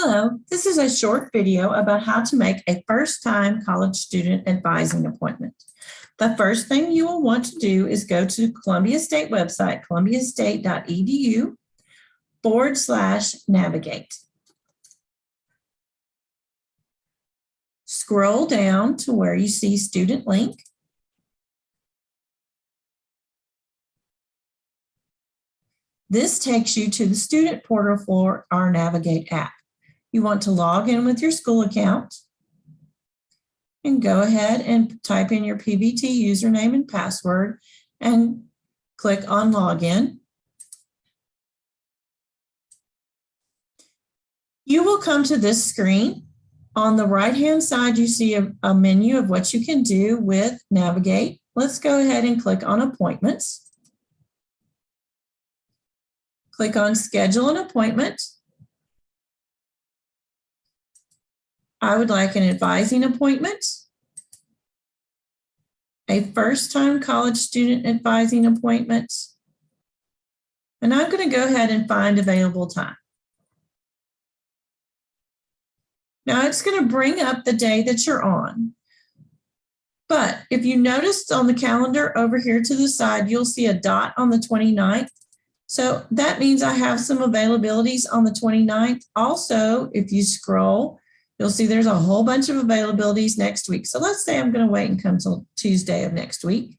Hello, this is a short video about how to make a first-time college student advising appointment. The first thing you will want to do is go to Columbia State website, columbiastate.edu/navigate. Scroll down to where you see student link. This takes you to the student portal for our Navigate app. You want to log in with your school account and go ahead and type in your PBT username and password and click on Login. You will come to this screen. On the right-hand side, you see a menu of what you can do with Navigate. Let's go ahead and click on Appointments. Click on Schedule an Appointment. I would like an advising appointment, a first-time college student advising appointment, and I'm going to go ahead and find available time. Now it's going to bring up the day that you're on. But if you noticed on the calendar over here to the side, you'll see a dot on the 29th. So that means I have some availabilities on the 29th. Also, if you scroll, you'll see there's a whole bunch of availabilities next week. So let's say I'm going to wait and come till Tuesday of next week.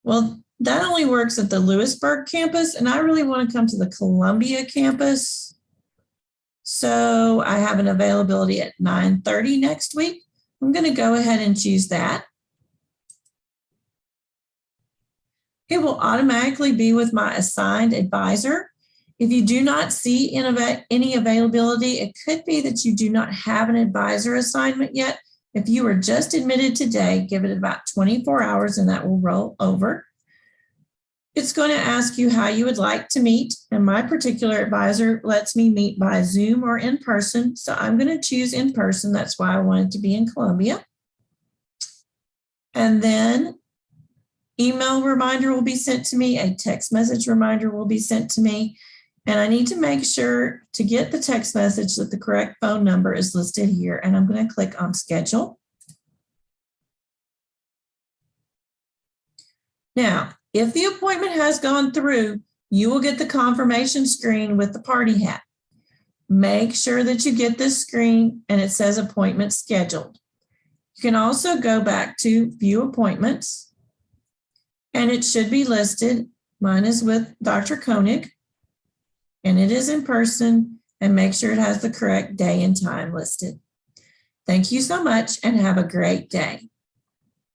Well, that only works at the Lewisburg campus, and I really want to come to the Columbia campus. So I have an availability at 9:30 next week. I'm going to go ahead and choose that. It will automatically be with my assigned advisor. If you do not see any availability, it could be that you do not have an advisor assignment yet. If you were just admitted today, give it about 24 hours and that will roll over. It's going to ask you how you would like to meet, and my particular advisor lets me meet by Zoom or in person, so I'm going to choose in person. That's why I wanted to be in Columbia. And then email reminder will be sent to me, a text message reminder will be sent to me. And I need to make sure to get the text message that the correct phone number is listed here. And I'm going to click on Schedule. Now, if the appointment has gone through, you will get the confirmation screen with the party hat. Make sure that you get this screen and it says Appointment Scheduled. You can also go back to View Appointments, and it should be listed. Mine is with Dr. Koenig. And it is in person, and make sure it has the correct day and time listed. Thank you so much and have a great day.